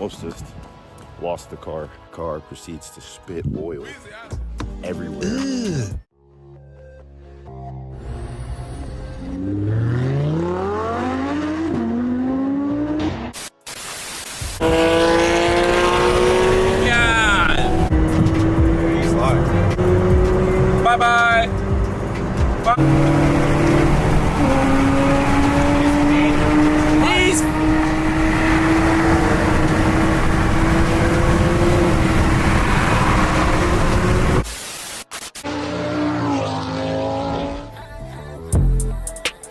almost just lost the car. Car proceeds to spit oil everywhere. Bye-bye. Bye. Please.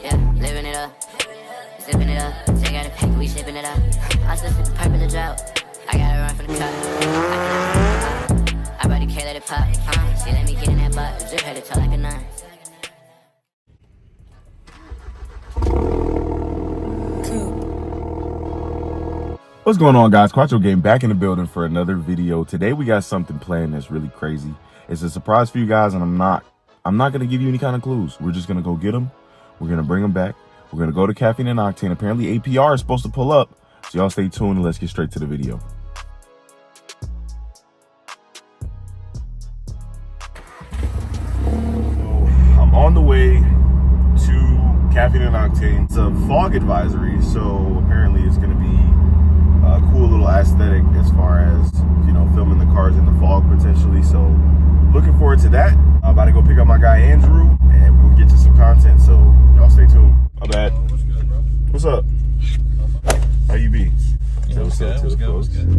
Yeah, living it up, zipping it up. Take out a pack, we shipping it up. I still sip the pipe in the drought. I gotta run from the cut. I brought the K, let it pop. She let me get in that butt. Drip had to tell like a 9. What's going on, guys? Quattro Game back in the building for another video. Today we got something planned that's really crazy. It's a surprise for you guys, and I'm not gonna give you any kind of clues. We're just gonna go get them. We're gonna bring them back. We're gonna go to Caffeine and Octane. Apparently APR is supposed to pull up, so y'all stay tuned and let's get straight to the video. I'm on the way to Caffeine and Octane. It's a fog advisory, so apparently it's gonna be a cool little aesthetic as far as, you know, filming the cars in the fog potentially. So looking forward to that. I'm about to go pick up my guy Andrew, and we'll get to some content, so y'all stay tuned. My bad. What's good, bro? What's up? How you be? Yeah, what's good? What's good? What's good?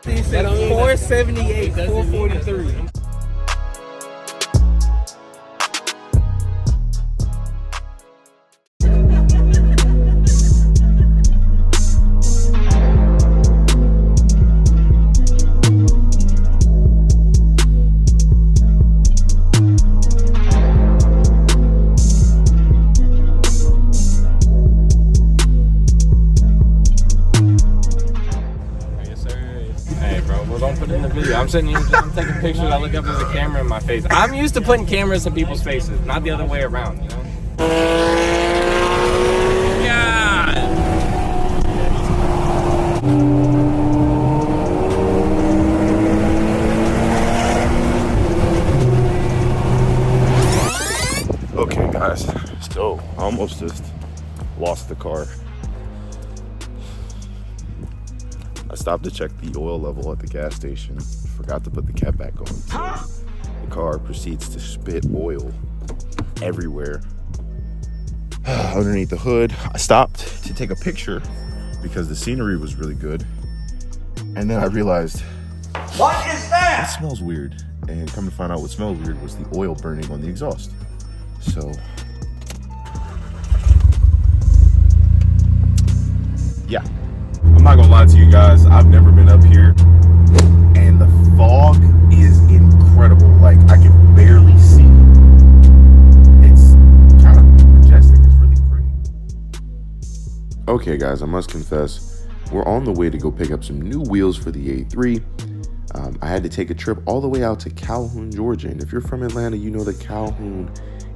He said 478, 443. I'm sitting here, I'm taking pictures, I look up at the camera in my face. I'm used to putting cameras in people's faces, not the other way around, you know? God! Okay, guys, so I almost just lost the car. I stopped to check the oil level at the gas station. Forgot to put the cap back on. So the car proceeds to spit oil everywhere. Underneath the hood, I stopped to take a picture because the scenery was really good. And then I realized, what is that? It smells weird. And come to find out what smelled weird was the oil burning on the exhaust. So, yeah. I'm not gonna lie to you guys, I've never been up here, and the fog is incredible. Like, I can barely see. It's kind of majestic, it's really pretty. Okay guys, I must confess, we're on the way to go pick up some new wheels for the A3. I had to take a trip all the way out to Calhoun, Georgia, and if you're from Atlanta, you know that Calhoun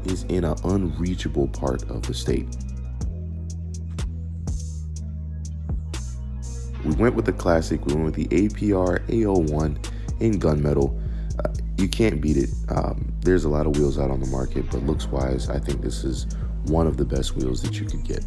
is in an unreachable part of the state. We went with the classic. We went with the APR A01 in gunmetal. You can't beat it. There's a lot of wheels out on the market, but looks wise, I think this is one of the best wheels that you could get.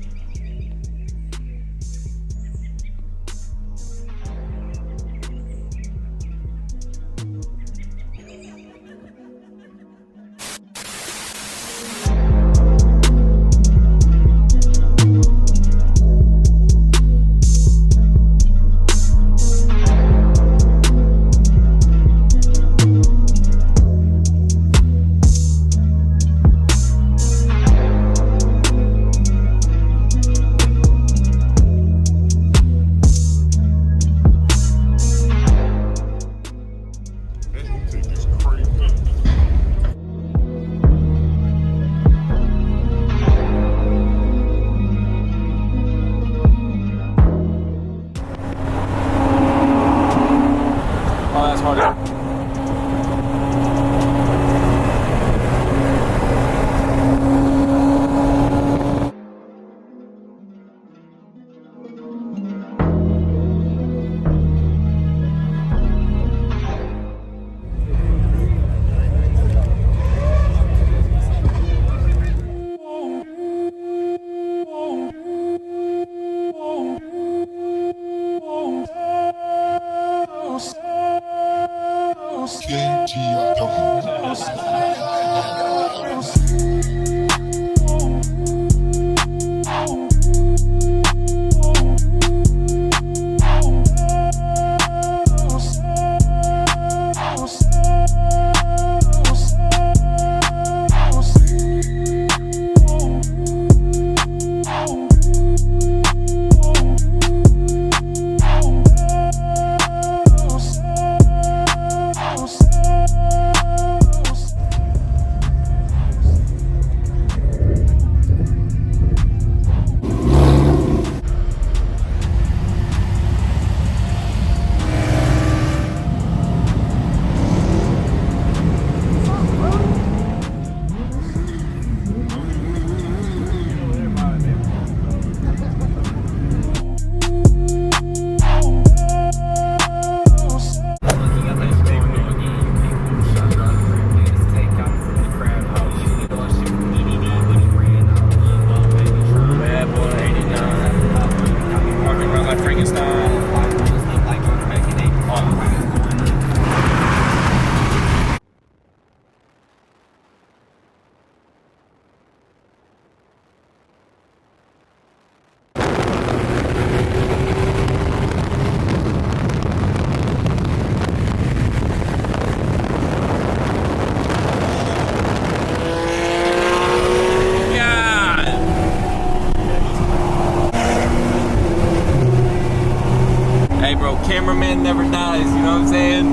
cameraman never dies, you know what I'm saying?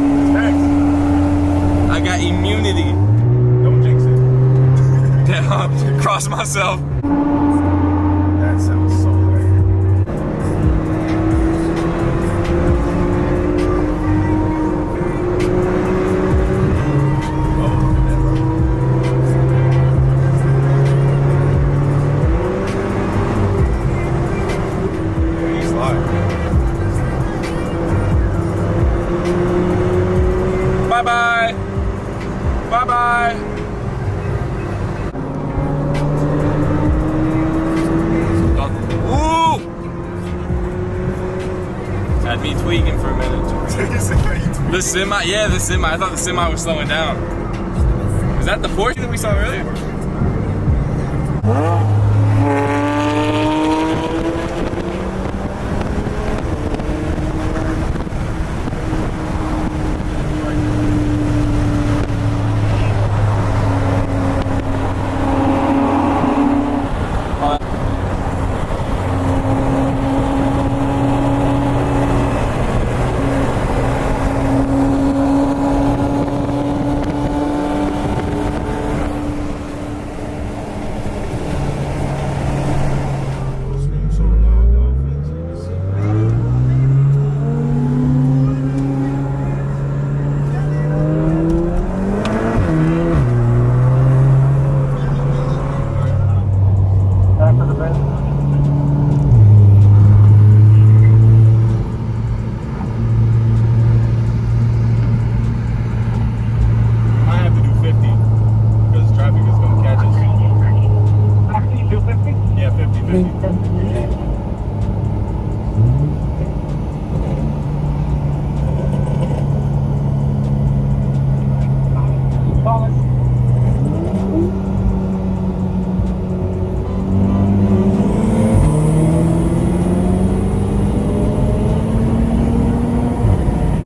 I got immunity. Don't jinx it. Damn, cross myself. That sounds so bad. Oh, look at that, bro. Yeah, he's live. Bye-bye. Bye-bye. Ooh! Had me tweaking for a minute. The semi, yeah, the semi. I thought the semi was slowing down. Was that the Porsche that we saw earlier?